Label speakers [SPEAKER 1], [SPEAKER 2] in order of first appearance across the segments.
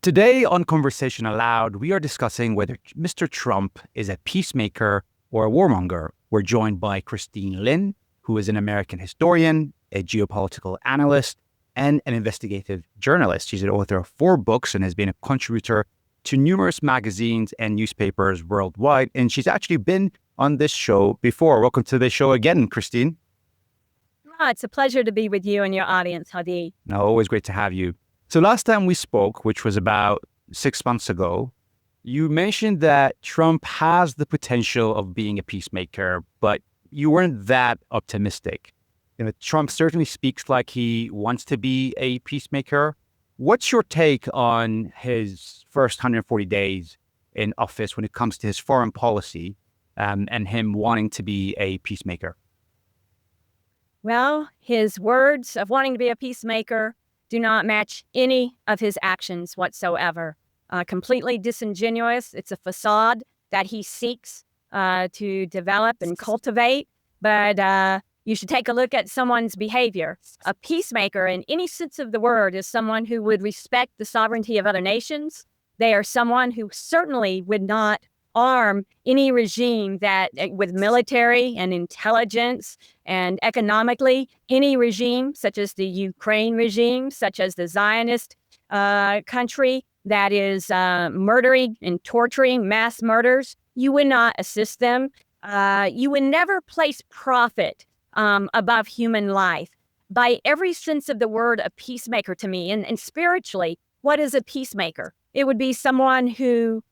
[SPEAKER 1] Today on Conversation Aloud, we are discussing whether Mr. Trump is a peacemaker or a warmonger. We're joined by Christine Lynn, who is an American historian, a geopolitical analyst, and an investigative journalist. She's an author of 4 books and has been a contributor to numerous magazines and newspapers worldwide. And she's actually been on this show before. Welcome to the show again, Christine.
[SPEAKER 2] Oh, it's a pleasure to be with you and your audience, Hadi.
[SPEAKER 1] No, always great to have you. So last time we spoke, which was about 6 months ago, you mentioned that Trump has the potential of being a peacemaker, but you weren't that optimistic. Trump certainly speaks like he wants to be a peacemaker. What's your take on his first 140 days in office when it comes to his foreign policy and him wanting to be a peacemaker?
[SPEAKER 2] Well, his words of wanting to be a peacemaker do not match any of his actions whatsoever. Completely disingenuous. It's a facade that he seeks to develop and cultivate. But you should take a look at someone's behavior. A peacemaker, in any sense of the word, is someone who would respect the sovereignty of other nations. They are someone who certainly would not arm any regime that, with military and intelligence and economically, any regime such as the Ukraine regime, such as the Zionist country that is murdering and torturing mass murders, you would not assist them. You would never place profit above human life. By every sense of the word, a peacemaker to me, and spiritually, what is a peacemaker? It would be someone who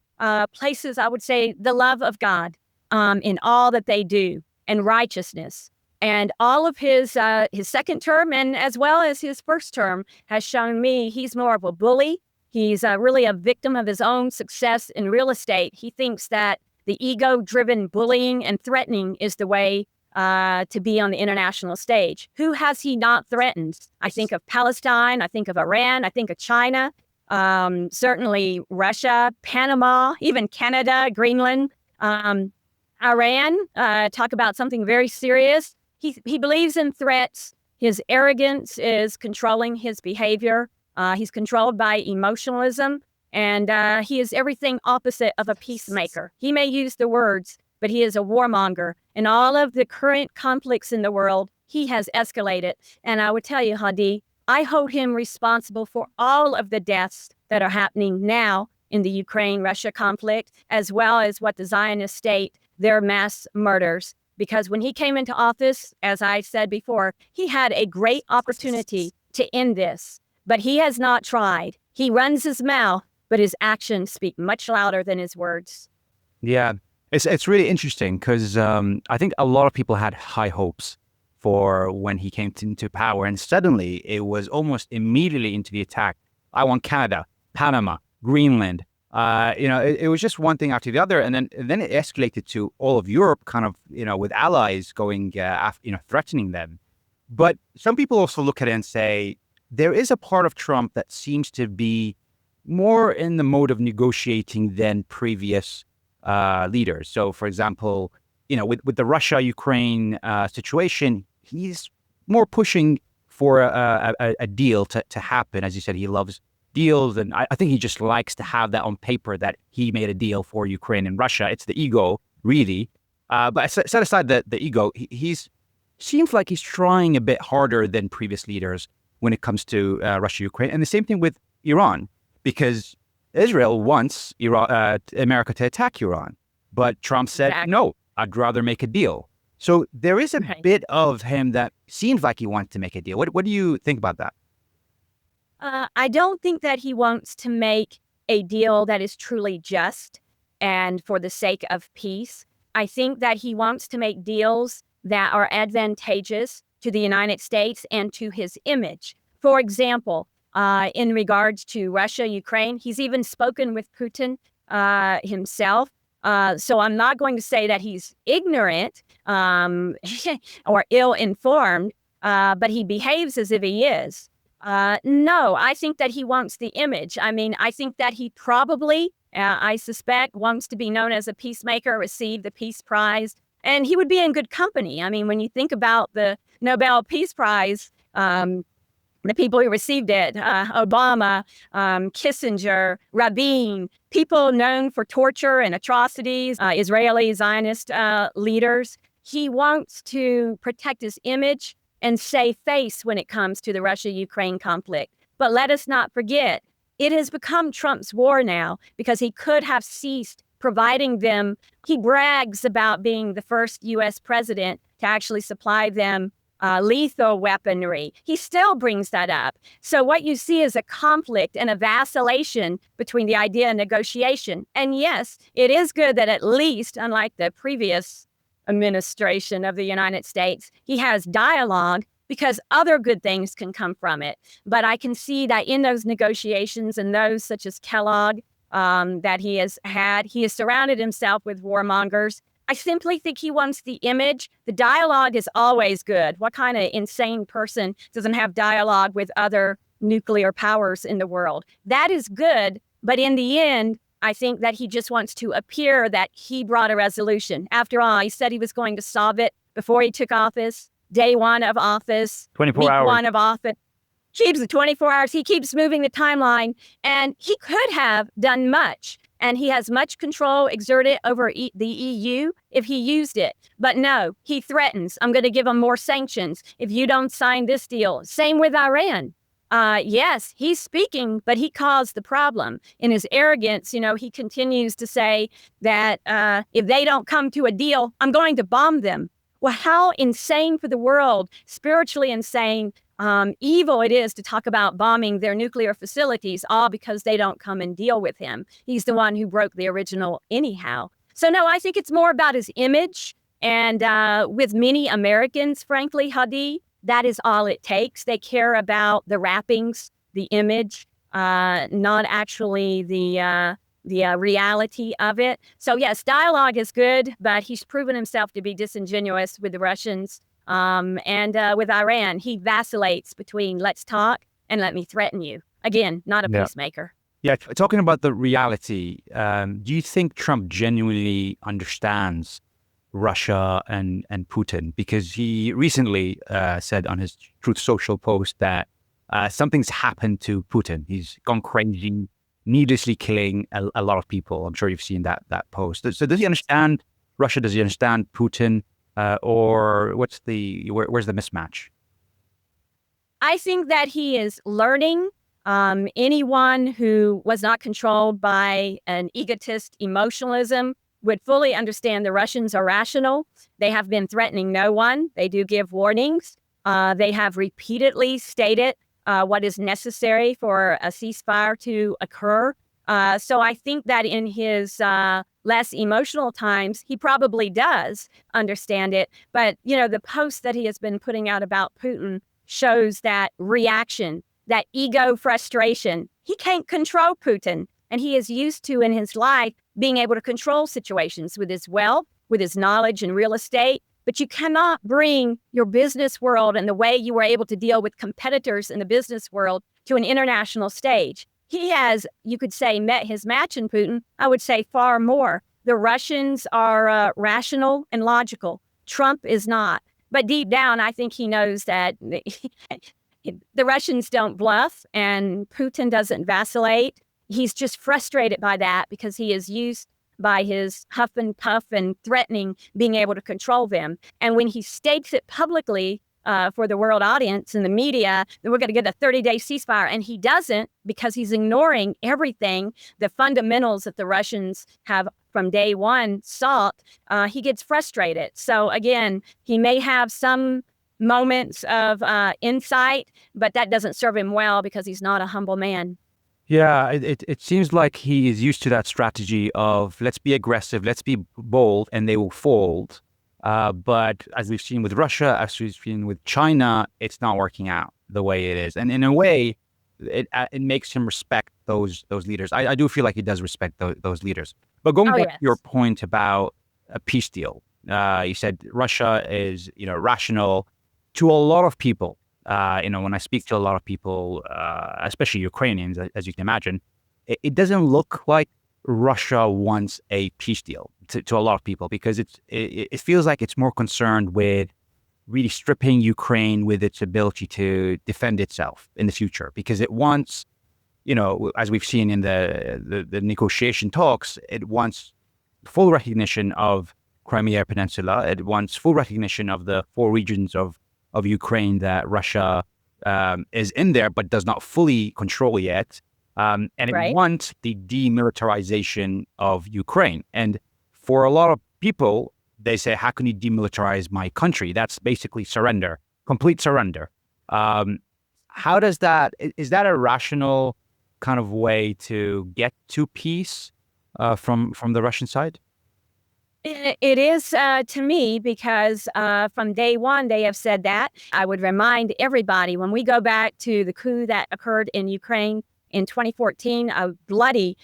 [SPEAKER 2] places, I would say, the love of God in all that they do, and righteousness. And all of his second term, and as well as his first term, has shown me he's more of a bully. He's really a victim of his own success in real estate. He thinks that the ego-driven bullying and threatening is the way to be on the international stage. Who has he not threatened? I think of Palestine. I think of Iran. I think of China. Certainly Russia, Panama, even Canada, Greenland, Iran. Talk about something very serious. He believes in threats. His arrogance is controlling his behavior. He's controlled by emotionalism, and he is everything opposite of a peacemaker. He may use the words, but he is a warmonger. In all of the current conflicts in the world, he has escalated. And I would tell you, Hadi, I hold him responsible for all of the deaths that are happening now in the Ukraine-Russia conflict, as well as what the Zionist state, their mass murders. Because when he came into office, as I said before, he had a great opportunity to end this, but he has not tried. He runs his mouth, but his actions speak much louder than his words.
[SPEAKER 1] Yeah, it's really interesting because I think a lot of people had high hopes for when he came into power, and suddenly it was almost immediately into the attack. I want Canada, Panama, Greenland. It was just one thing after the other, and then it escalated to all of Europe, kind of, with allies going after, threatening them. But some people also look at it and say there is a part of Trump that seems to be more in the mode of negotiating than previous leaders. So, for example, with the Russia-Ukraine situation, he's more pushing for a deal to happen. As you said, he loves deals, and I think he just likes to have that on paper that he made a deal for Ukraine and Russia. It's the ego, really. But set aside the ego, he's seems like he's trying a bit harder than previous leaders when it comes to Russia, Ukraine. And the same thing with Iran, because Israel wants America to attack Iran. But Trump said, no, I'd rather make a deal. So there is a bit of him that seems like he wants to make a deal. What do you think about that?
[SPEAKER 2] I don't think that he wants to make a deal that is truly just and for the sake of peace. I think that he wants to make deals that are advantageous to the United States and to his image. For example, in regards to Russia, Ukraine, he's even spoken with Putin himself. So I'm not going to say that he's ignorant or ill-informed, but he behaves as if he is. No, I think that he wants the image. I mean, I think that he probably, I suspect, wants to be known as a peacemaker, receive the Peace Prize, and he would be in good company. I mean, when you think about the Nobel Peace Prize, the people who received it, Obama, Kissinger, Rabin, people known for torture and atrocities, Israeli Zionist leaders. He wants to protect his image and save face when it comes to the Russia-Ukraine conflict. But let us not forget, it has become Trump's war now because he could have ceased providing them. He brags about being the first U.S. president to actually supply them lethal weaponry. He still brings that up. So what you see is a conflict and a vacillation between the idea and negotiation. And yes, it is good that at least, unlike the previous administration of the United States, he has dialogue because other good things can come from it. But I can see that in those negotiations and those such as Kellogg that he has had, he has surrounded himself with warmongers. I simply think he wants the image. The dialogue is always good. What kind of insane person doesn't have dialogue with other nuclear powers in the world? That is good. But in the end, I think that he just wants to appear that he brought a resolution. After all, he said he was going to solve it before he took office, day one of office,
[SPEAKER 1] 24
[SPEAKER 2] week
[SPEAKER 1] hours.
[SPEAKER 2] one of office. Keeps the 24 hours. He keeps moving the timeline, and he could have done much. And he has much control exerted over the EU if he used it. But no, he threatens. I'm going to give him more sanctions if you don't sign this deal. Same with Iran. Yes, he's speaking, but he caused the problem. In his arrogance, he continues to say that if they don't come to a deal, I'm going to bomb them. Well, how insane for the world, spiritually insane, evil it is to talk about bombing their nuclear facilities, all because they don't come and deal with him. He's the one who broke the original anyhow. So no, I think it's more about his image. And with many Americans, frankly, Hadi, that is all it takes. They care about the wrappings, the image, not actually the reality of it. So yes, dialogue is good, but he's proven himself to be disingenuous with the Russians. And with Iran, he vacillates between let's talk and let me threaten you. Again, not a peacemaker.
[SPEAKER 1] Yeah, talking about the reality, do you think Trump genuinely understands Russia and Putin? Because he recently said on his Truth Social post that something's happened to Putin. He's gone crazy, needlessly killing a lot of people. I'm sure you've seen that post. So does he understand Russia? Does he understand Putin? Or where's the mismatch?
[SPEAKER 2] I think that he is learning. Anyone who was not controlled by an egotist emotionalism would fully understand the Russians are rational. They have been threatening no one. They do give warnings. They have repeatedly stated what is necessary for a ceasefire to occur. So I think that in his less emotional times, he probably does understand it. But, the post that he has been putting out about Putin shows that reaction, that ego frustration. He can't control Putin. And he is used to, in his life, being able to control situations with his wealth, with his knowledge in real estate. But you cannot bring your business world and the way you were able to deal with competitors in the business world to an international stage. He has, you could say, met his match in Putin. I would say far more. The Russians are rational and logical. Trump is not. But deep down, I think he knows that the Russians don't bluff and Putin doesn't vacillate. He's just frustrated by that because he is used by his huff and puff and threatening being able to control them. And when he states it publicly, for the world audience and the media, that we're going to get a 30-day ceasefire. And he doesn't because he's ignoring everything, the fundamentals that the Russians have from day one sought. He gets frustrated. So again, he may have some moments of insight, but that doesn't serve him well because he's not a humble man.
[SPEAKER 1] Yeah, it seems like he is used to that strategy of let's be aggressive, let's be bold, and they will fold. But as we've seen with Russia, as we've seen with China, it's not working out the way it is. And in a way, it makes him respect those leaders. I do feel like he does respect those leaders. But going back to your point about a peace deal, you said Russia is, rational to a lot of people. When I speak to a lot of people, especially Ukrainians, as you can imagine, it doesn't look like Russia wants a peace deal to a lot of people because it feels like it's more concerned with really stripping Ukraine with its ability to defend itself in the future, because it wants, as we've seen in the negotiation talks, it wants full recognition of Crimea Peninsula. It wants full recognition of the 4 regions of Ukraine that Russia is in there, but does not fully control yet. And it
[SPEAKER 2] Right.
[SPEAKER 1] wants the demilitarization of Ukraine. And for a lot of people, they say, how can you demilitarize my country? That's basically surrender, complete surrender. How does that, is that a rational kind of way to get to peace from the Russian side?
[SPEAKER 2] It is to me because from day one, they have said that. I would remind everybody when we go back to the coup that occurred in Ukraine in 2014, a bloody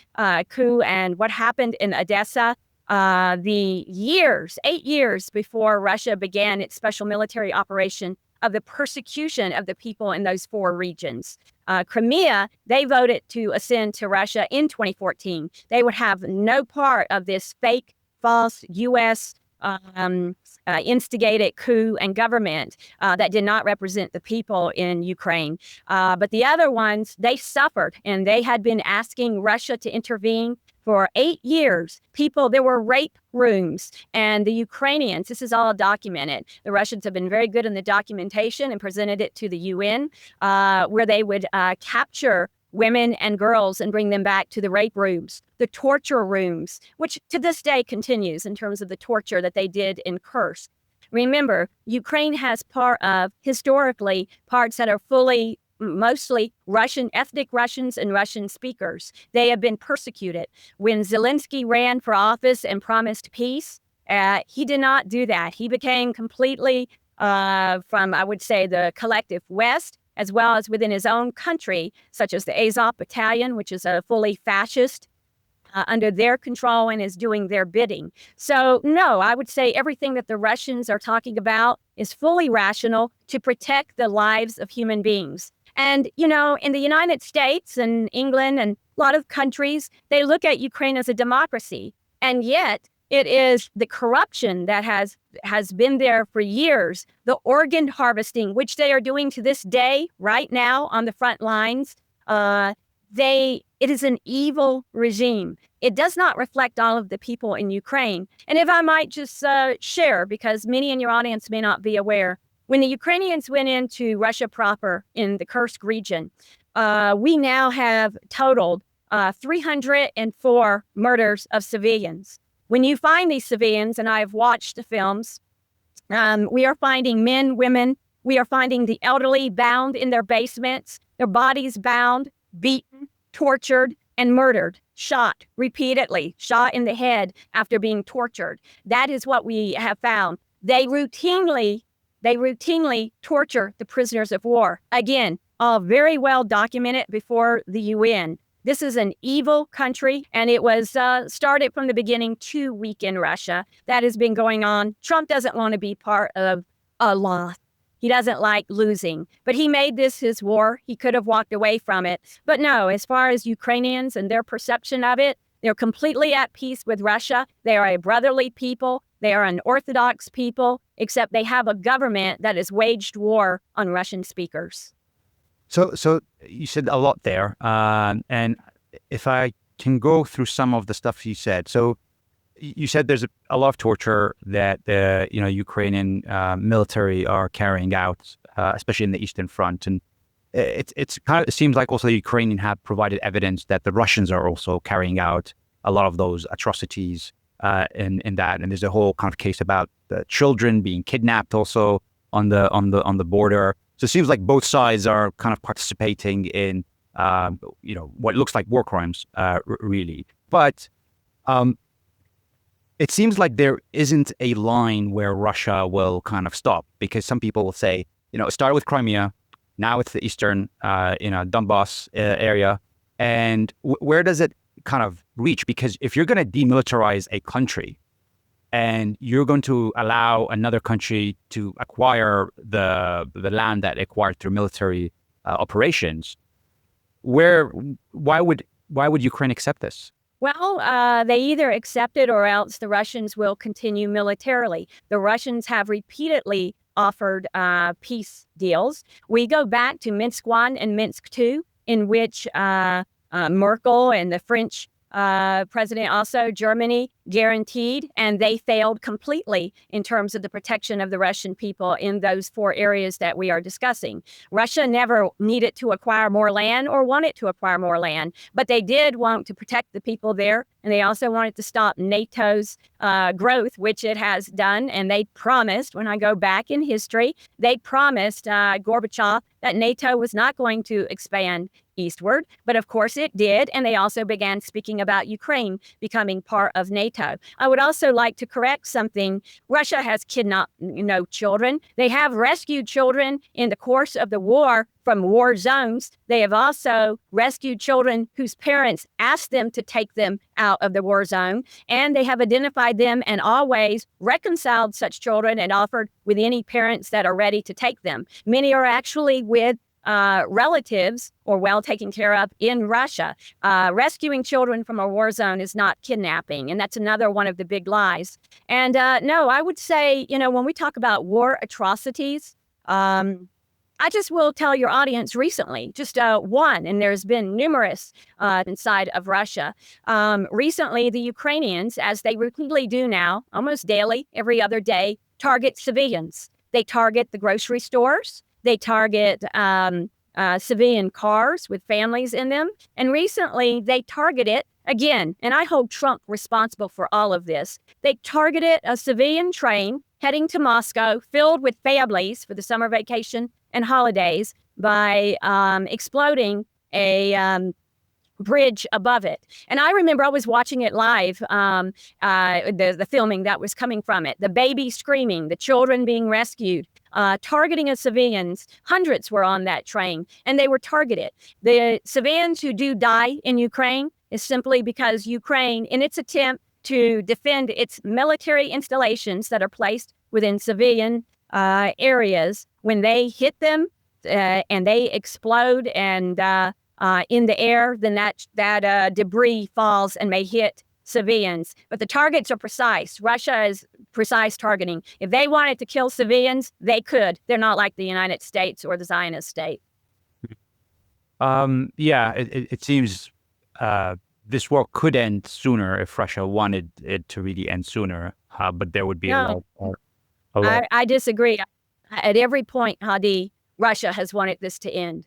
[SPEAKER 2] coup, and what happened in Odessa, 8 years before Russia began its special military operation of the persecution of the people in those 4 regions. Crimea, they voted to ascend to Russia in 2014. They would have no part of this fake, false U.S. Instigated coup and government that did not represent the people in Ukraine. But the other ones, they suffered, and they had been asking Russia to intervene for 8 years. There were rape rooms, and the Ukrainians, this is all documented. The Russians have been very good in the documentation and presented it to the UN, where they would capture women and girls and bring them back to the rape rooms, the torture rooms, which to this day continues in terms of the torture that they did in Kursk. Remember, Ukraine has historically, parts that are mostly Russian, ethnic Russians and Russian speakers. They have been persecuted. When Zelensky ran for office and promised peace, he did not do that. He became completely from, I would say, the collective West, as well as within his own country, such as the Azov Battalion, which is a fully fascist, under their control and is doing their bidding. So, no, I would say everything that the Russians are talking about is fully rational to protect the lives of human beings. And, in the United States and England and a lot of countries, they look at Ukraine as a democracy. And yet, it is the corruption that has been there for years, the organ harvesting, which they are doing to this day, right now on the front lines. It is an evil regime. It does not reflect all of the people in Ukraine. And if I might just share, because many in your audience may not be aware, when the Ukrainians went into Russia proper in the Kursk region, we now have totaled 304 murders of civilians. When you find these civilians, and I've watched the films, we are finding men, women, we are finding the elderly bound in their basements, their bodies bound, beaten, tortured, and murdered, shot repeatedly, shot in the head after being tortured. That is what we have found. They routinely torture the prisoners of war. Again, all very well documented before the UN. This is an evil country, and it was started from the beginning to weaken Russia. That has been going on. Trump doesn't want to be part of a loss. He doesn't like losing, but he made this his war. He could have walked away from it. But no, as far as Ukrainians and their perception of it, they're completely at peace with Russia. They are a brotherly people. They are an Orthodox people, except they have a government that has waged war on Russian speakers.
[SPEAKER 1] So you said a lot there, and if I can go through some of the stuff you said. So you said there's a lot of torture that the Ukrainian military are carrying out, especially in the Eastern Front, and it seems like also the Ukrainian have provided evidence that the Russians are also carrying out a lot of those atrocities in that, and there's a whole kind of case about the children being kidnapped also on the border. So it seems like both sides are kind of participating in, what looks like war crimes, really. But it seems like there isn't a line where Russia will kind of stop, because some people will say, it started with Crimea, now it's the eastern, Donbass area, and where does it kind of reach? Because if you're going to demilitarize a country, and you're going to allow another country to acquire the land that acquired through military operations, why would Ukraine accept this?
[SPEAKER 2] Well, they either accept it or else the Russians will continue militarily. The Russians have repeatedly offered peace deals. We go back to Minsk I and Minsk II, in which Merkel and the French president, also Germany, guaranteed, and they failed completely in terms of the protection of the Russian people in those 4 areas that we are discussing. Russia never needed to acquire more land or wanted to acquire more land, but they did want to protect the people there, and they also wanted to stop NATO's growth, which it has done. And they promised, when I go back in history, they promised Gorbachev that NATO was not going to expand eastward, but of course it did, and they also began speaking about Ukraine becoming part of NATO. I would also like to correct something. Russia has kidnapped no children. They have rescued children in the course of the war from war zones. They have also rescued children whose parents asked them to take them out of the war zone, and they have identified them and always reconciled such children and offered with any parents that are ready to take them. Many are actually with relatives or well taken care of in Russia. Rescuing children from a war zone is not kidnapping, and that's another one of the big lies. And no, I would say, when we talk about war atrocities, I just will tell your audience recently, just one, and there's been numerous inside of Russia. Recently, the Ukrainians, as they routinely do now, almost daily, every other day, target civilians. They target the grocery stores. They target civilian cars with families in them. And recently, they targeted, again, and I hold Trump responsible for all of this, they targeted a civilian train heading to Moscow filled with families for the summer vacation and holidays by exploding a bridge above it. And I remember I was watching it live, the filming that was coming from it, the baby screaming, the children being rescued, targeting of civilians. Hundreds were on that train, and they were targeted. The civilians who do die in Ukraine is simply because Ukraine, in its attempt to defend its military installations that are placed within civilian areas, when they hit them and they explode and in the air, then that debris falls and may hit civilians. But the targets are precise. Russia is precise targeting. If they wanted to kill civilians, they could. They're not like the United States or the Zionist state.
[SPEAKER 1] Yeah, it seems this war could end sooner if Russia wanted it to really end sooner, but there would be a lot.
[SPEAKER 2] I disagree. At every point, Hadi, Russia has wanted this to end.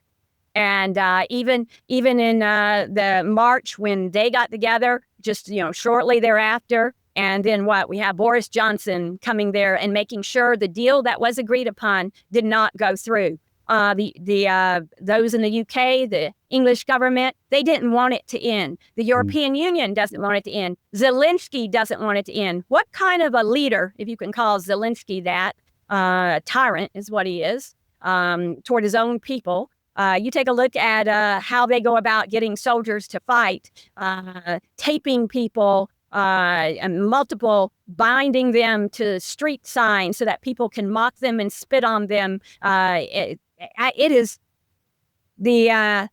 [SPEAKER 2] And even in the March when they got together, just shortly thereafter, and then we have Boris Johnson coming there and making sure the deal that was agreed upon did not go through. Those in the UK, the English government, they didn't want it to end. The European Union doesn't want it to end. Zelensky doesn't want it to end. What kind of a leader, if you can call Zelensky that, tyrant is what he is, toward his own people. You take a look at how they go about getting soldiers to fight, taping people, and binding them to street signs so that people can mock them and spit on them. It is I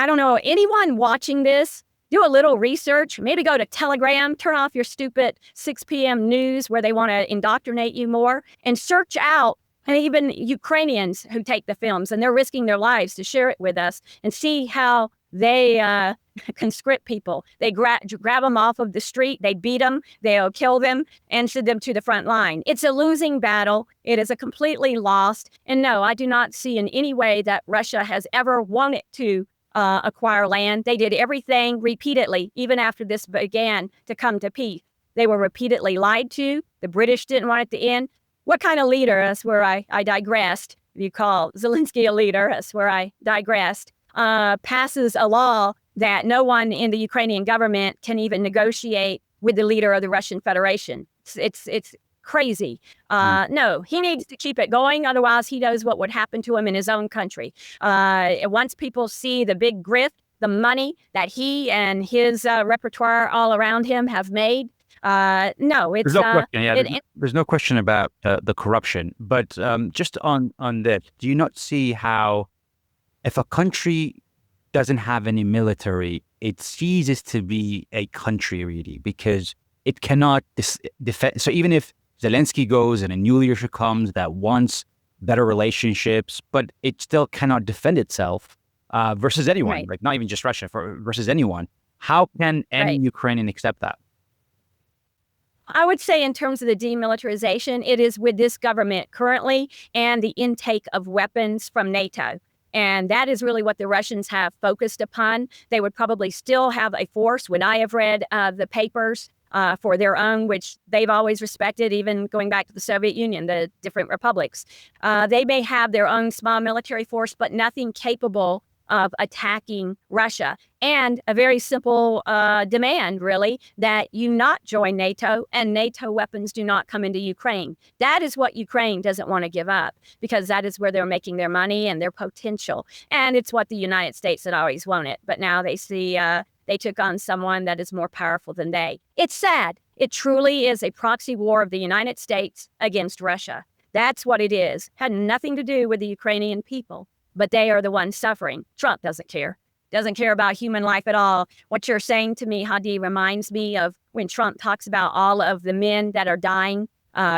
[SPEAKER 2] don't know, anyone watching this, do a little research, maybe go to Telegram, turn off your stupid 6 p.m. news where they want to indoctrinate you more, and search out, and even Ukrainians who take the films, and they're risking their lives to share it with us, and see how they conscript people. They grab them off of the street, they beat them, they'll kill them, and send them to the front line. It's a losing battle. It is a completely lost. And no, I do not see in any way that Russia has ever wanted to acquire land. They did everything repeatedly, even after this began, to come to peace. They were repeatedly lied to. The British didn't want it to end. What kind of leader, that's where I digressed, if you call Zelensky a leader, that's where I digressed, passes a law that no one in the Ukrainian government can even negotiate with the leader of the Russian Federation. It's crazy. No, he needs to keep it going. Otherwise, he knows what would happen to him in his own country. Once people see the big grift, the money that he and his repertoire all around him have made, no, it's...
[SPEAKER 1] There's no question, there's no question about the corruption. But just on that, do you not see how if a country doesn't have any military, it ceases to be a country, really, because it cannot defend. So even if Zelensky goes and a new leadership comes that wants better relationships, but it still cannot defend itself versus anyone,
[SPEAKER 2] Right.
[SPEAKER 1] like not even just Russia, versus anyone. How can any
[SPEAKER 2] Right.
[SPEAKER 1] Ukrainian accept that?
[SPEAKER 2] I would say in terms of the demilitarization, it is with this government currently and the intake of weapons from NATO. And that is really what the Russians have focused upon. They would probably still have a force. When I have read the papers for their own, which they've always respected, even going back to the Soviet Union, the different republics, they may have their own small military force, but nothing capable of attacking Russia. And a very simple demand, really, that you not join NATO and NATO weapons do not come into Ukraine. That is what Ukraine doesn't want to give up, because that is where they're making their money and their potential. And it's what the United States had always wanted. But now they see they took on someone that is more powerful than they. It's sad. It truly is a proxy war of the United States against Russia. That's what it is. Had nothing to do with the Ukrainian people, but they are the ones suffering. Trump doesn't care about human life at all. What you're saying to me, Hadi, reminds me of when Trump talks about all of the men that are dying,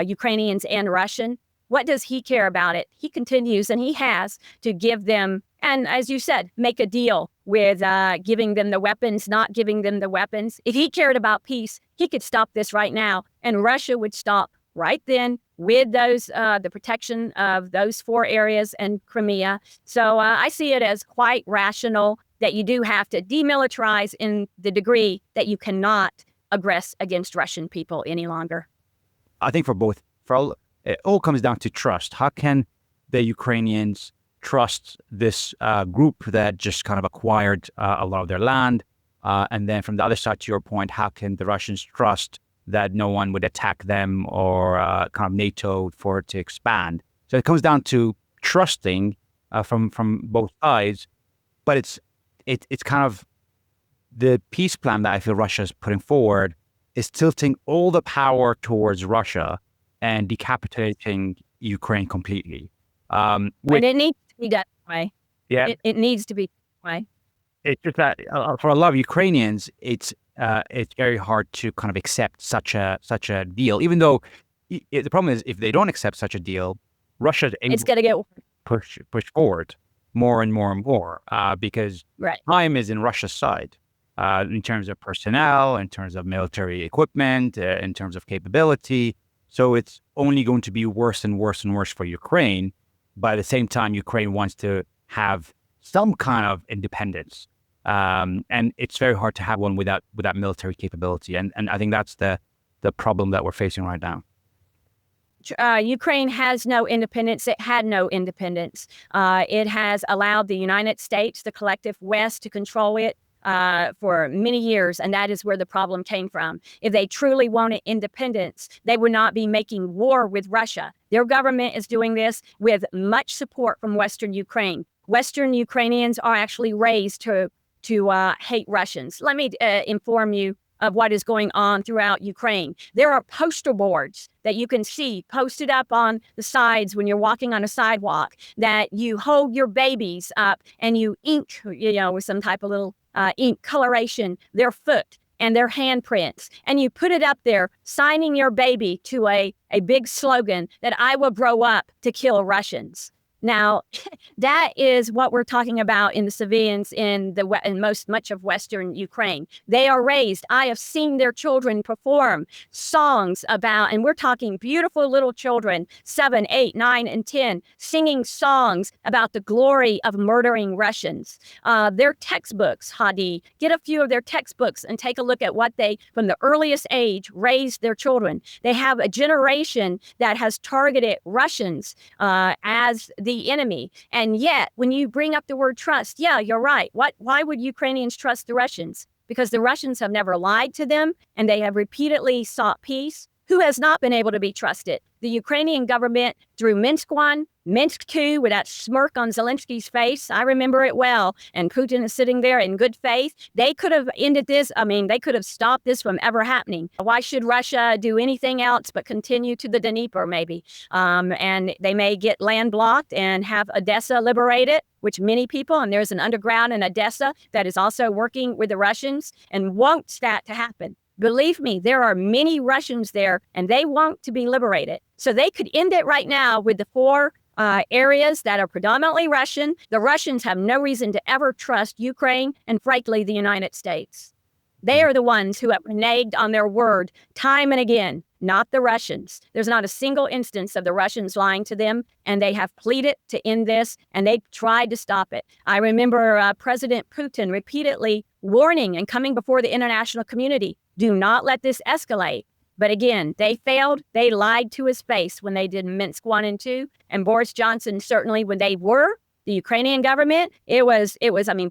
[SPEAKER 2] Ukrainians and Russian. What does he care about it? He continues, and he has, to give them, and as you said, make a deal with giving them the weapons, not giving them the weapons. If he cared about peace, he could stop this right now, and Russia would stop right then with those the protection of those 4 areas and Crimea. So I see it as quite rational that you do have to demilitarize in the degree that you cannot aggress against Russian people any longer.
[SPEAKER 1] I think it all comes down to trust. How can the Ukrainians trust this group that just kind of acquired a lot of their land? And then from the other side, to your point, how can the Russians trust that no one would attack them or kind of NATO for it to expand? So it comes down to trusting from both sides, but it's kind of the peace plan that I feel Russia is putting forward is tilting all the power towards Russia and decapitating Ukraine completely.
[SPEAKER 2] And it needs to be done that way.
[SPEAKER 1] Yeah,
[SPEAKER 2] It needs to be that way.
[SPEAKER 1] it's just that for a lot of Ukrainians, it's very hard to kind of accept such a deal. Even though the problem is, if they don't accept such a deal, Russia
[SPEAKER 2] It's going to get
[SPEAKER 1] push forward more and more and more because
[SPEAKER 2] right.
[SPEAKER 1] time is in Russia's side in terms of personnel, in terms of military equipment, in terms of capability. So it's only going to be worse and worse and worse for Ukraine. But at the same time, Ukraine wants to have some kind of independence. And it's very hard to have one without military capability. And I think that's the problem that we're facing right now.
[SPEAKER 2] Ukraine has no independence. It had no independence. It has allowed the United States, the collective West, to control it for many years, and that is where the problem came from. If they truly wanted independence, they would not be making war with Russia. Their government is doing this with much support from Western Ukraine. Western Ukrainians are actually raised to hate Russians. Let me inform you of what is going on throughout Ukraine. There are poster boards that you can see posted up on the sides when you're walking on a sidewalk that you hold your babies up and you ink, with some type of little ink coloration, their foot and their handprints, and you put it up there, signing your baby to a big slogan that I will grow up to kill Russians. Now, that is what we're talking about in the civilians in much of Western Ukraine. They are raised. I have seen their children perform songs about, and we're talking beautiful little children, 7, 8, 9, and 10, singing songs about the glory of murdering Russians. Their textbooks, Hadi, get a few of their textbooks and take a look at what they, from the earliest age, raised their children. They have a generation that has targeted Russians as the enemy. And yet, when you bring up the word trust, yeah, you're right. Why would Ukrainians trust the Russians? Because the Russians have never lied to them, and they have repeatedly sought peace. Who has not been able to be trusted? The Ukrainian government through Minsk I, Minsk II, with that smirk on Zelensky's face. I remember it well. And Putin is sitting there in good faith. They could have ended this. I mean, they could have stopped this from ever happening. Why should Russia do anything else but continue to the Dnieper, maybe? And they may get land blocked and have Odessa liberated, which many people, and there's an underground in Odessa that is also working with the Russians and wants that to happen. Believe me, there are many Russians there, and they want to be liberated. So they could end it right now with the 4 areas that are predominantly Russian. The Russians have no reason to ever trust Ukraine and, frankly, the United States. They are the ones who have reneged on their word time and again, not the Russians. There's not a single instance of the Russians lying to them, and they have pleaded to end this, and they tried to stop it. I remember President Putin repeatedly warning and coming before the international community, do not let this escalate. But again, they failed. They lied to his face when they did Minsk 1 and 2. And Boris Johnson, certainly when they were, the Ukrainian government, it was,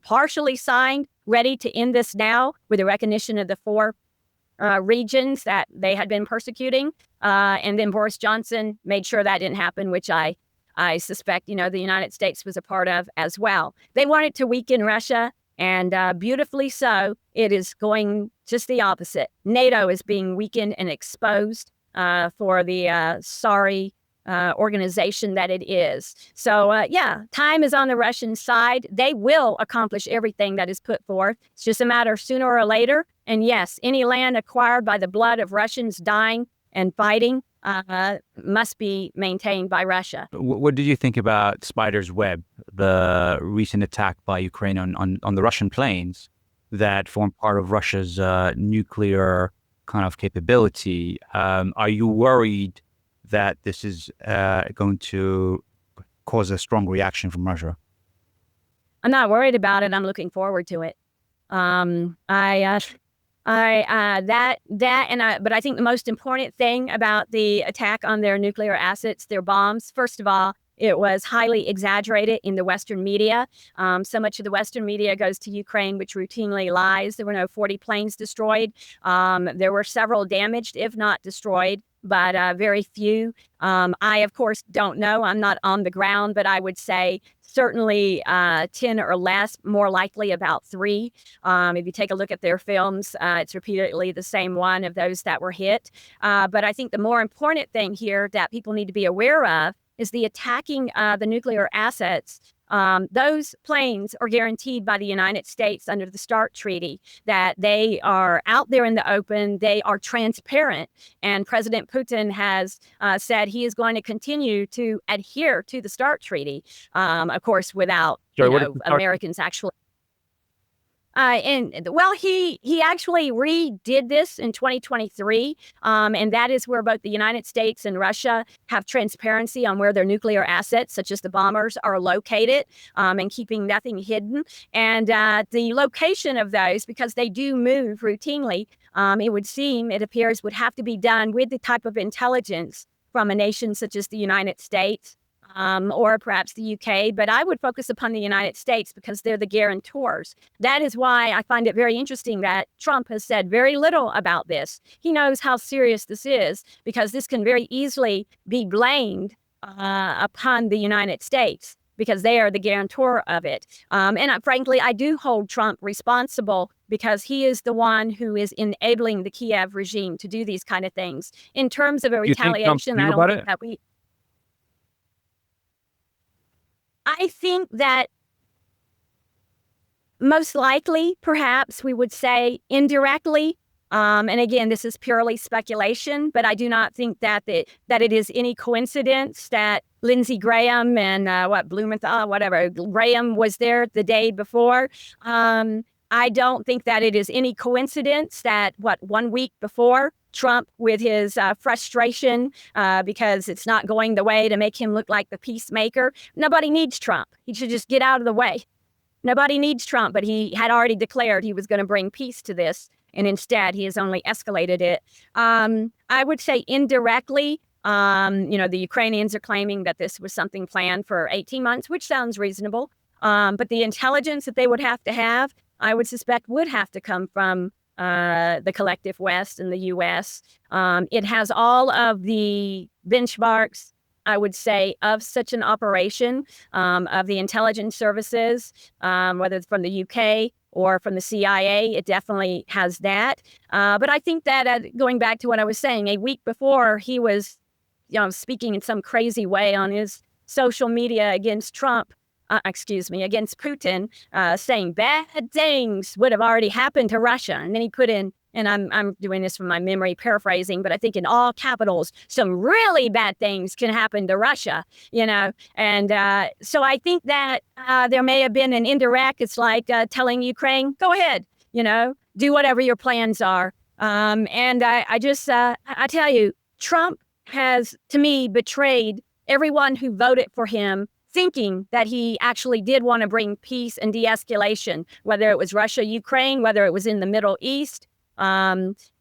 [SPEAKER 2] partially signed, ready to end this now with the recognition of the 4 regions that they had been persecuting. And then Boris Johnson made sure that didn't happen, which I suspect, the United States was a part of as well. They wanted to weaken Russia, and beautifully so, it is going just the opposite. NATO is being weakened and exposed for the sorry organization that it is. So, time is on the Russian side. They will accomplish everything that is put forth. It's just a matter of sooner or later. And yes, any land acquired by the blood of Russians dying and fighting must be maintained by Russia.
[SPEAKER 1] What did you think about Spider's Web, the recent attack by Ukraine on the Russian planes that form part of Russia's nuclear kind of capability? Are you worried that this is going to cause a strong reaction from Russia?
[SPEAKER 2] I'm not worried about it. I'm looking forward to it. But I think the most important thing about the attack on their nuclear assets, their bombs, first of all, it was highly exaggerated in the Western media. So much of the Western media goes to Ukraine, which routinely lies. There were no 40 planes destroyed. There were several damaged, if not destroyed, but very few. I, of course, don't know. I'm not on the ground, but I would say certainly 10 or less, more likely about 3. If you take a look at their films, it's repeatedly the same one of those that were hit. But I think the more important thing here that people need to be aware of is the attacking the nuclear assets. Those planes are guaranteed by the United States under the START Treaty that they are out there in the open. They are transparent. And President Putin has said he is going to continue to adhere to the START Treaty, of course, without Americans actually. He actually redid this in 2023, and that is where both the United States and Russia have transparency on where their nuclear assets, such as the bombers, are located, and keeping nothing hidden. And the location of those, because they do move routinely, it appears, would have to be done with the type of intelligence from a nation such as the United States. Or perhaps the UK, but I would focus upon the United States because they're the guarantors. That is why I find it very interesting that Trump has said very little about this. He knows how serious this is because this can very easily be blamed upon the United States because they are the guarantor of it. Frankly, I do hold Trump responsible because he is the one who is enabling the Kiev regime to do these kind of things. In terms of a retaliation, I don't think that we... I think that most likely, perhaps we would say indirectly, and again, this is purely speculation, but I do not think that it is any coincidence that Lindsey Graham and Graham was there the day before. I don't think that it is any coincidence that 1 week before, Trump, with his frustration because it's not going the way to make him look like the peacemaker. Nobody needs Trump. He should just get out of the way. Nobody needs Trump, but he had already declared he was going to bring peace to this, and instead he has only escalated it. I would say indirectly, the Ukrainians are claiming that this was something planned for 18 months, which sounds reasonable. But the intelligence that they would have to have, I would suspect, would have to come from the collective West and the U.S. It has all of the benchmarks, I would say, of such an operation, of the intelligence services, whether it's from the UK or from the CIA. It definitely has that. But I think that going back to what I was saying, a week before he was speaking in some crazy way on his social media against Trump, against Putin, saying bad things would have already happened to Russia. And then he put in, and I'm doing this from my memory, paraphrasing, but I think in all capitals, some really bad things can happen to Russia, And so I think that there may have been an indirect, it's like telling Ukraine, go ahead, do whatever your plans are. And I tell you, Trump has, to me, betrayed everyone who voted for him, thinking that he actually did want to bring peace and de-escalation, whether it was Russia, Ukraine, whether it was in the Middle East.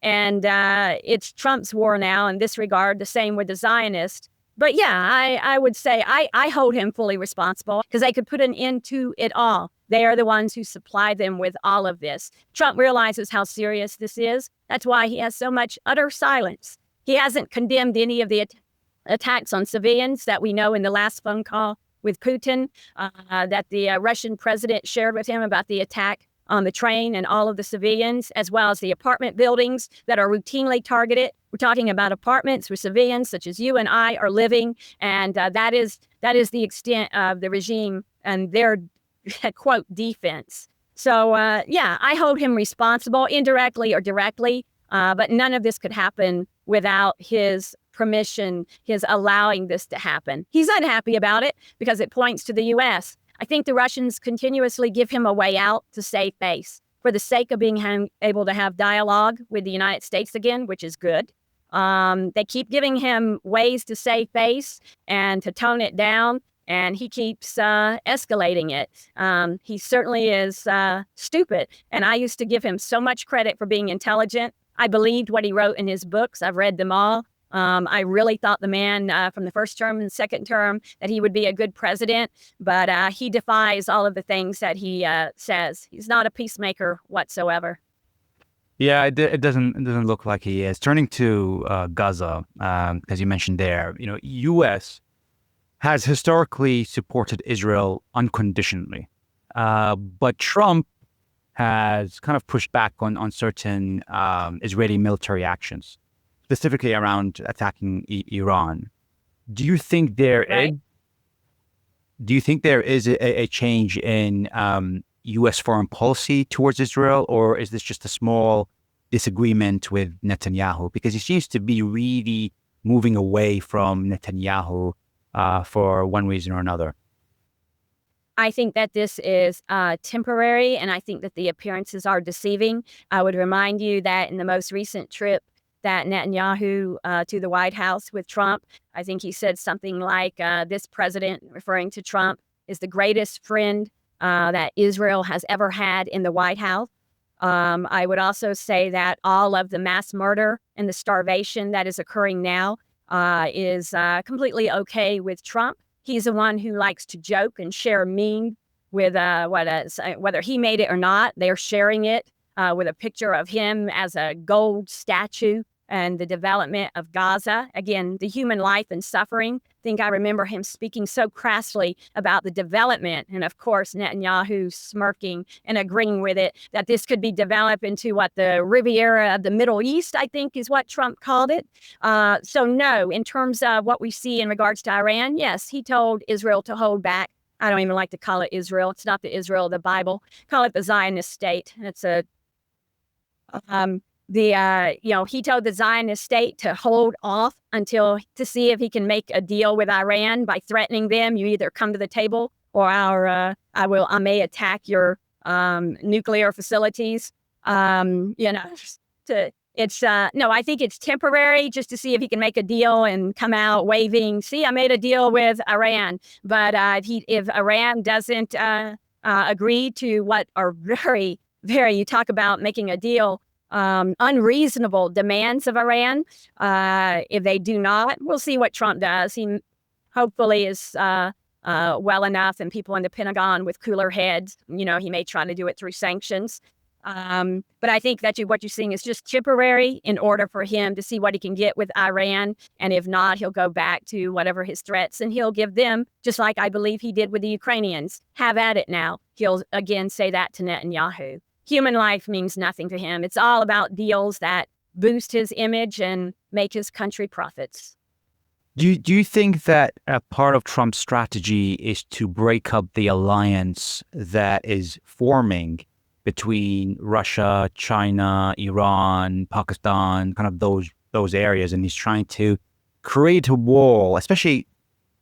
[SPEAKER 2] It's Trump's war now in this regard, the same with the Zionists. But yeah, I would say I hold him fully responsible because they could put an end to it all. They are the ones who supply them with all of this. Trump realizes how serious this is. That's why he has so much utter silence. He hasn't condemned any of the attacks on civilians that we know in the last phone call with Putin, that the Russian president shared with him about the attack on the train and all of the civilians, as well as the apartment buildings that are routinely targeted. We're talking about apartments where civilians such as you and I are living, and that is the extent of the regime and their, quote, defense. So, yeah, I hold him responsible indirectly or directly, but none of this could happen without his permission, his allowing this to happen. He's unhappy about it because it points to the U.S. I think the Russians continuously give him a way out to save face for the sake of being able to have dialogue with the United States again, which is good. They keep giving him ways to save face and to tone it down, and he keeps escalating it. He certainly is stupid, and I used to give him so much credit for being intelligent. I believed what he wrote in his books. I've read them all. I really thought the man from the first term and second term that he would be a good president, but he defies all of the things that he says. He's not a peacemaker whatsoever.
[SPEAKER 1] Yeah, it doesn't look like he is. Turning to Gaza, as you mentioned there, U.S. has historically supported Israel unconditionally, but Trump has kind of pushed back on certain Israeli military actions, specifically around attacking Iran. Do you think there is a change in U.S. foreign policy towards Israel, or is this just a small disagreement with Netanyahu? Because he seems to be really moving away from Netanyahu for one reason or another.
[SPEAKER 2] I think that this is temporary, and I think that the appearances are deceiving. I would remind you that in the most recent trip that Netanyahu to the White House with Trump, I think he said something like, this president, referring to Trump, is the greatest friend that Israel has ever had in the White House. I would also say that all of the mass murder and the starvation that is occurring now is completely okay with Trump. He's the one who likes to joke and share a meme with whether he made it or not. They're sharing it with a picture of him as a gold statue and the development of Gaza. Again, the human life and suffering. I think I remember him speaking so crassly about the development. And of course, Netanyahu smirking and agreeing with it, that this could be developed into what the Riviera of the Middle East, I think is what Trump called it. So no, in terms of what we see in regards to Iran, yes, he told Israel to hold back. I don't even like to call it Israel. It's not the Israel of the Bible. Call it the Zionist state. It's a he told the Zionist state to hold off to see if he can make a deal with Iran by threatening them. You either come to the table or I may attack your nuclear facilities. I think it's temporary just to see if he can make a deal and come out waving, see, I made a deal with Iran. But if Iran doesn't agree to what are very, very, you talk about making a deal, unreasonable demands of Iran. If they do not, we'll see what Trump does. He hopefully is well enough, and people in the Pentagon with cooler heads, he may try to do it through sanctions. But I think that what you're seeing is just temporary in order for him to see what he can get with Iran. And if not, he'll go back to whatever his threats, and he'll give them, just like I believe he did with the Ukrainians, have at it now. He'll again say that to Netanyahu. Human life means nothing to him. It's all about deals that boost his image and make his country profits.
[SPEAKER 1] Do you think that a part of Trump's strategy is to break up the alliance that is forming between Russia, China, Iran, Pakistan, kind of those areas, and he's trying to create a wall, especially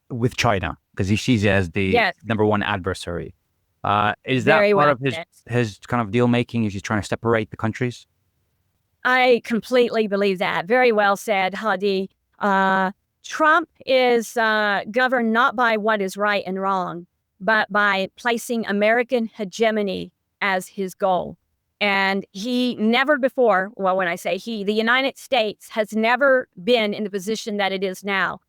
[SPEAKER 1] with China, because he sees it as the
[SPEAKER 2] Yes,
[SPEAKER 1] number one adversary. Is that
[SPEAKER 2] very
[SPEAKER 1] part
[SPEAKER 2] well
[SPEAKER 1] of his
[SPEAKER 2] said.
[SPEAKER 1] his kind of deal making? Is he trying to separate the countries?
[SPEAKER 2] I completely believe that. Very well said, Hadi. Uh, Trump is governed not by what is right and wrong, but by placing American hegemony as his goal. And he never before, well, when I say he, the United States has never been in the position that it is now,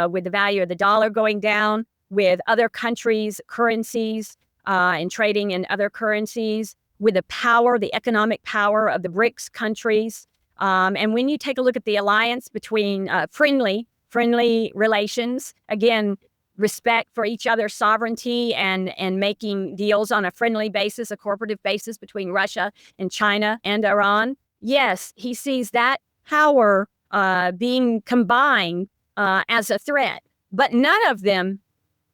[SPEAKER 2] with the value of the dollar going down, with other countries' currencies and trading in other currencies, with the power, the economic power of the BRICS countries. And when you take a look at the alliance between friendly relations, again, respect for each other's sovereignty and making deals on a friendly basis, a cooperative basis between Russia and China and Iran. Yes, he sees that power being combined as a threat, but none of them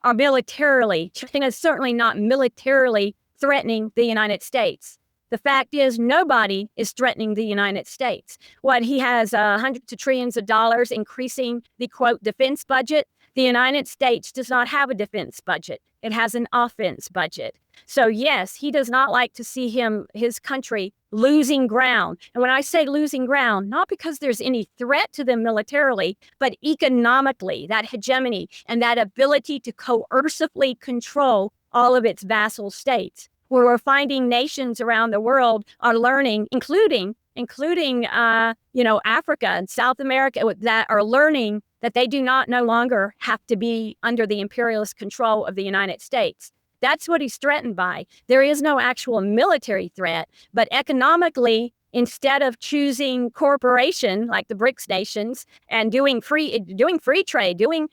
[SPEAKER 2] are militarily, China is certainly not militarily threatening the United States. The fact is, nobody is threatening the United States. What he has hundreds of trillions of dollars increasing the quote defense budget. The United States does not have a defense budget. It has an offense budget. So yes, he does not like to see his country losing ground. And when I say losing ground, not because there's any threat to them militarily, but economically, that hegemony and that ability to coercively control all of its vassal states, where we're finding nations around the world are learning, including Africa and South America, that are learning that they do not no longer have to be under the imperialist control of the United States. That's what he's threatened by. There is no actual military threat, but economically, instead of choosing cooperation like the BRICS nations and doing free trade, doing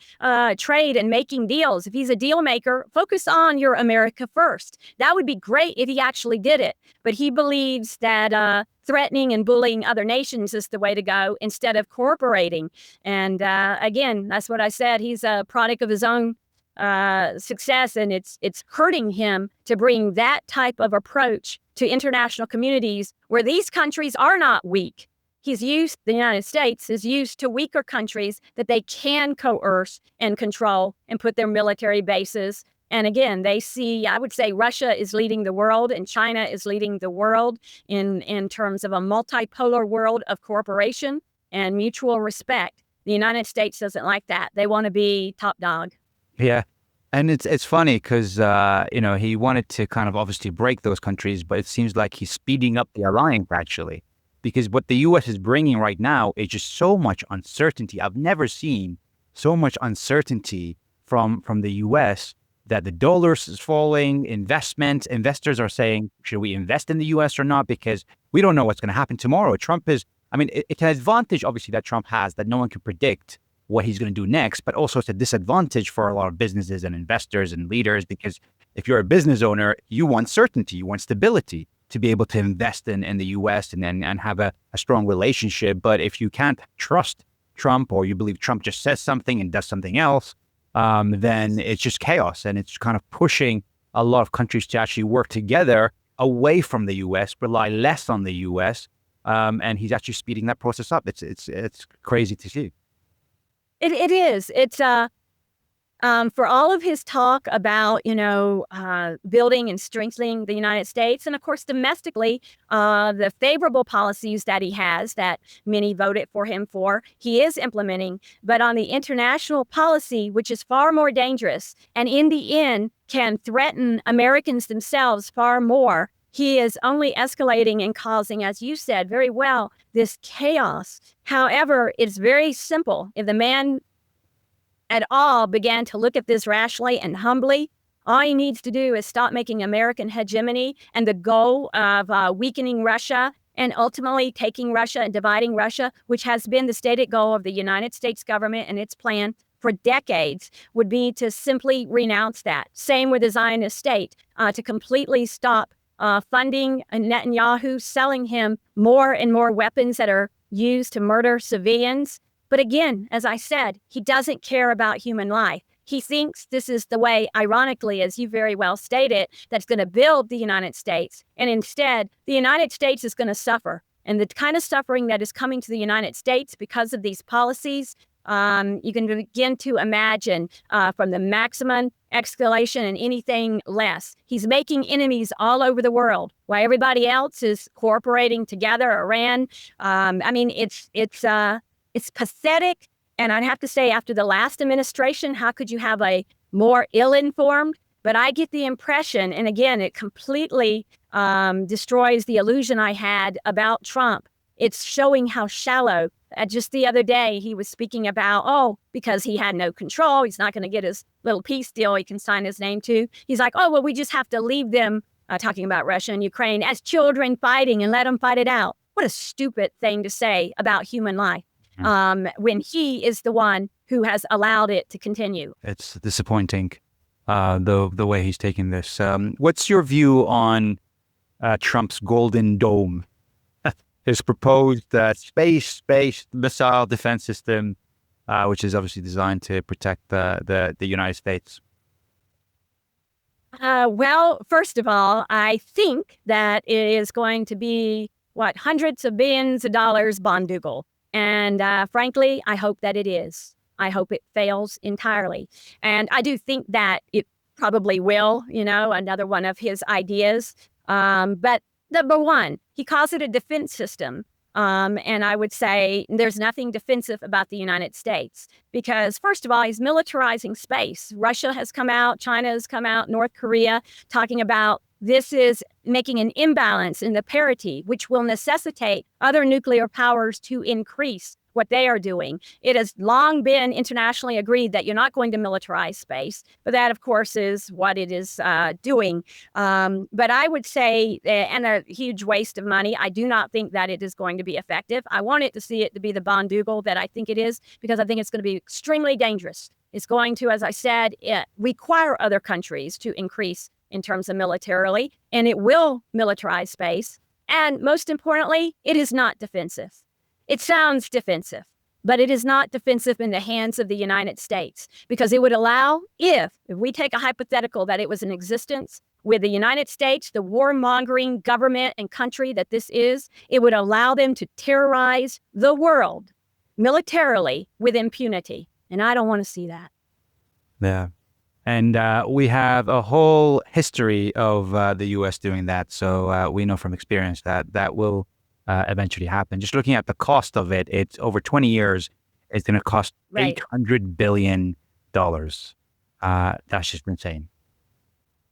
[SPEAKER 2] trade and making deals, if he's a deal maker, focus on your America first. That would be great if he actually did it. But he believes that threatening and bullying other nations is the way to go instead of cooperating. And again, that's what I said. He's a product of his own success, and it's hurting him to bring that type of approach to international communities where these countries are not weak. The United States is used to weaker countries that they can coerce and control and put their military bases. And again, they see, I would say Russia is leading the world and China is leading the world in terms of a multipolar world of cooperation and mutual respect. The United States doesn't like that. They want to be top dog.
[SPEAKER 1] Yeah. And it's funny because, he wanted to kind of obviously break those countries, but it seems like he's speeding up the alliance actually, because what the U.S. is bringing right now is just so much uncertainty. I've never seen so much uncertainty from the U.S. that the dollar is falling, investors are saying, should we invest in the U.S. or not? Because we don't know what's going to happen tomorrow. It's an advantage obviously that Trump has that no one can predict what he's going to do next, but also it's a disadvantage for a lot of businesses and investors and leaders, because if you're a business owner, you want certainty, you want stability to be able to invest in the US and have a strong relationship. But if you can't trust Trump, or you believe Trump just says something and does something else, then it's just chaos. And it's kind of pushing a lot of countries to actually work together away from the US, rely less on the US. And he's actually speeding that process up. It's crazy to see.
[SPEAKER 2] It is. It's for all of his talk about building and strengthening the United States, and of course domestically, the favorable policies that he has that many voted for him for, he is implementing. But on the international policy, which is far more dangerous, and in the end can threaten Americans themselves far more, he is only escalating and causing, as you said very well, this chaos. However, it's very simple. If the man at all began to look at this rationally and humbly, all he needs to do is stop making American hegemony and the goal of weakening Russia and ultimately taking Russia and dividing Russia, which has been the stated goal of the United States government and its plan for decades, would be to simply renounce that. Same with the Zionist state, to completely stop funding Netanyahu, selling him more and more weapons that are used to murder civilians, But again, as I said, he doesn't care about human life. He thinks this is the way, ironically, as you very well stated, that's going to build the United States. And instead, the United States is going to suffer. And the kind of suffering that is coming to the United States because of these policies, you can begin to imagine from the maximum escalation and anything less. He's making enemies all over the world while everybody else is cooperating together. Iran. I mean, it's pathetic. And I'd have to say, after the last administration, how could you have a more ill-informed? But I get the impression, and again, it completely destroys the illusion I had about Trump. It's showing how shallow. Just the other day, he was speaking about, because he had no control, he's not going to get his little peace deal he can sign his name to. He's like, well, we just have to leave them, talking about Russia and Ukraine, as children fighting and let them fight it out. What a stupid thing to say about human life. When he is the one who has allowed it to continue.
[SPEAKER 1] It's disappointing, the way he's taking this. What's your view on Trump's Golden Dome? His proposed space-based missile defense system, which is obviously designed to protect the United States.
[SPEAKER 2] Well, first of all, I think that it is going to be, hundreds of billions of dollars bondugal. And frankly, I hope that it is. I hope it fails entirely. And I do think that it probably will, another one of his ideas. But number one, he calls it a defense system. And I would say there's nothing defensive about the United States because, first of all, he's militarizing space. Russia has come out, China has come out, North Korea, talking about this is making an imbalance in the parity, which will necessitate other nuclear powers to increase what they are doing. It has long been internationally agreed that you're not going to militarize space, but that, of course, is what it is doing. But I would say, and a huge waste of money, I do not think that it is going to be effective. I want it to see it to be the bondugal that I think it is, because I think it's going to be extremely dangerous. It's going to, as I said, require other countries to increase in terms of militarily, and it will militarize space. And most importantly, it is not defensive. It sounds defensive, but it is not defensive in the hands of the United States, because it would allow, if we take a hypothetical that it was in existence with the United States, the warmongering government and country that this is, it would allow them to terrorize the world militarily with impunity. And I don't want to see that.
[SPEAKER 1] Yeah. And we have a whole history of the U.S. doing that. So we know from experience that that will eventually happen. Just looking at the cost of it, it's over 20 years, it's going to cost $800 billion. That's just insane.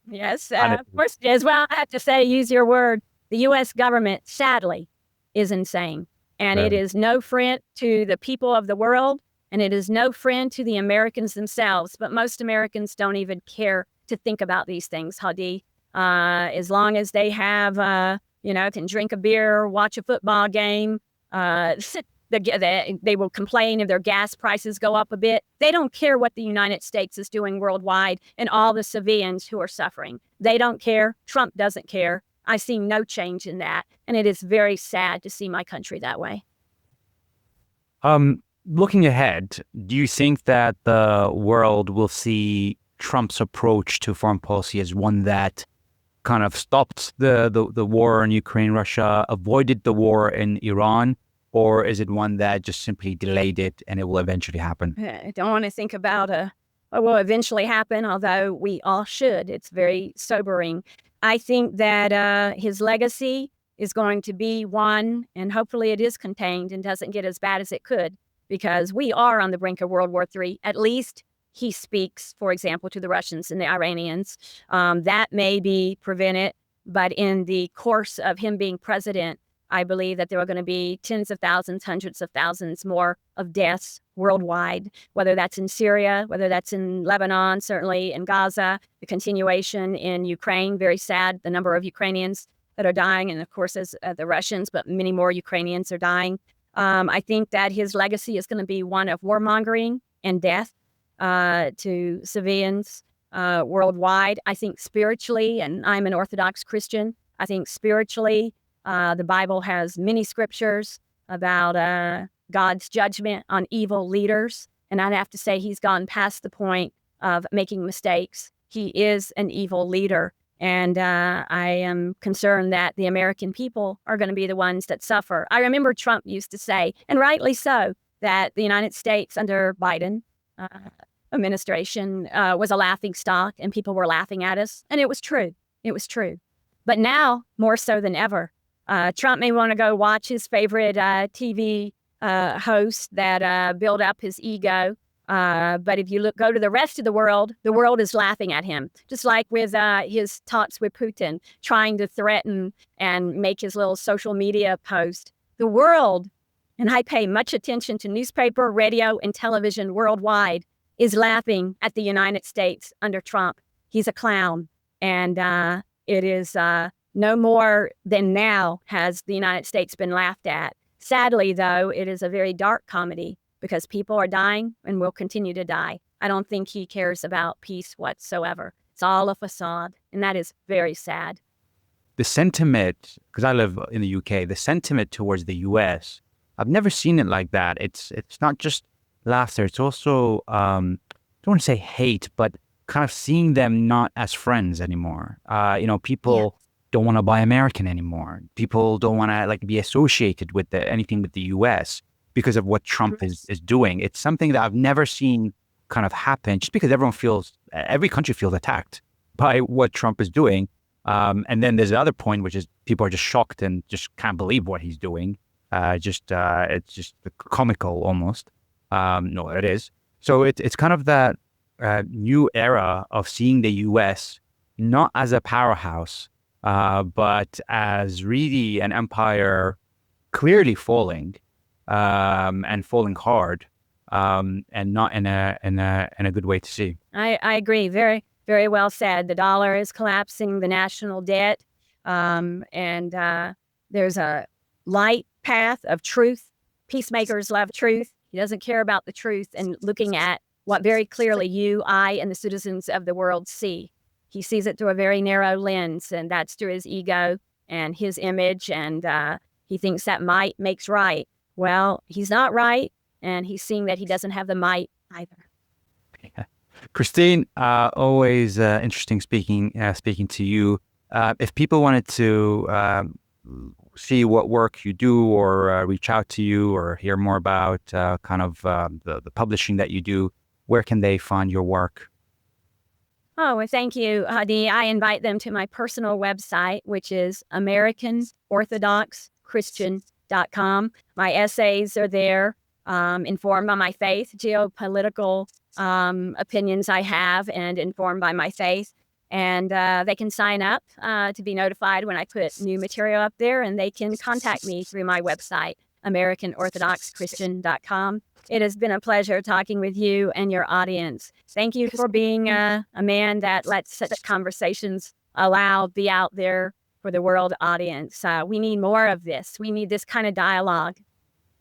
[SPEAKER 2] Yes. Of course, as well, I have to say, use your word, the U.S. government, sadly, is insane. And it is no friend to the people of the world. And it is no friend to the Americans themselves. But most Americans don't even care to think about these things, Hadi. As long as they have, can drink a beer, watch a football game, they will complain if their gas prices go up a bit. They don't care what the United States is doing worldwide and all the civilians who are suffering. They don't care. Trump doesn't care. I see no change in that. And it is very sad to see my country that way.
[SPEAKER 1] Looking ahead, do you think that the world will see Trump's approach to foreign policy as one that kind of stopped the war in Ukraine, Russia, avoided the war in Iran, or is it one that just simply delayed it and it will eventually happen?
[SPEAKER 2] I don't want to think about what will eventually happen, although we all should. It's very sobering. I think that his legacy is going to be one, and hopefully it is contained and doesn't get as bad as it could, because we are on the brink of World War III. At least he speaks, for example, to the Russians and the Iranians. That may be prevented, but in the course of him being president, I believe that there are going to be tens of thousands, hundreds of thousands more of deaths worldwide, whether that's in Syria, whether that's in Lebanon, certainly in Gaza, the continuation in Ukraine. Very sad, the number of Ukrainians that are dying, and of course, as the Russians, but many more Ukrainians are dying. I think that his legacy is going to be one of warmongering and death to civilians worldwide. I think spiritually, and I'm an Orthodox Christian, I think spiritually, the Bible has many scriptures about God's judgment on evil leaders. And I'd have to say he's gone past the point of making mistakes. He is an evil leader. And I am concerned that the American people are going to be the ones that suffer. I remember Trump used to say, and rightly so, that the United States under Biden administration was a laughing stock and people were laughing at us. And it was true. It was true. But now, more so than ever, Trump may want to go watch his favorite TV hosts that build up his ego. But if you go to the rest of the world is laughing at him. Just like with his talks with Putin, trying to threaten and make his little social media post. The world, and I pay much attention to newspaper, radio, and television worldwide, is laughing at the United States under Trump. He's a clown. And it is no more than now has the United States been laughed at. Sadly, though, it is a very dark comedy because people are dying and will continue to die. I don't think he cares about peace whatsoever. It's all a facade, and that is very sad.
[SPEAKER 1] The sentiment, because I live in the UK, the sentiment towards the US, I've never seen it like that. It's not just laughter. It's also, I don't want to say hate, but kind of seeing them not as friends anymore. People don't want to buy American anymore. People don't want to be associated with anything with the US because of what Trump is doing. It's something that I've never seen kind of happen just because every country feels attacked by what Trump is doing. And then there's the other point, which is people are just shocked and just can't believe what he's doing. It's just comical almost. No, it is. So it's kind of that new era of seeing the US not as a powerhouse, but as really an empire clearly falling, and falling hard, and not in a good way to see.
[SPEAKER 2] I agree. Very, very well said. The dollar is collapsing, the national debt, and there's a light path of truth. Peacemakers love truth. He doesn't care about the truth and looking at what very clearly you, I, and the citizens of the world see. He sees it through a very narrow lens, and that's through his ego and his image, and he thinks that might makes right. Well, he's not right, and he's seeing that he doesn't have the might either.
[SPEAKER 1] Yeah. Christine, always interesting speaking to you. If people wanted to see what work you do or reach out to you or hear more about the publishing that you do, where can they find your work?
[SPEAKER 2] Oh, well, thank you, Hadi. I invite them to my personal website, which is AmericanOrthodoxChristian.com. My essays are there, informed by my faith, geopolitical opinions I have, and informed by my faith. And they can sign up to be notified when I put new material up there, and they can contact me through my website, AmericanOrthodoxChristian.com. It has been a pleasure talking with you and your audience. Thank you for being a man that lets such conversations be out there for the world audience. We need more of this. We need this kind of dialogue.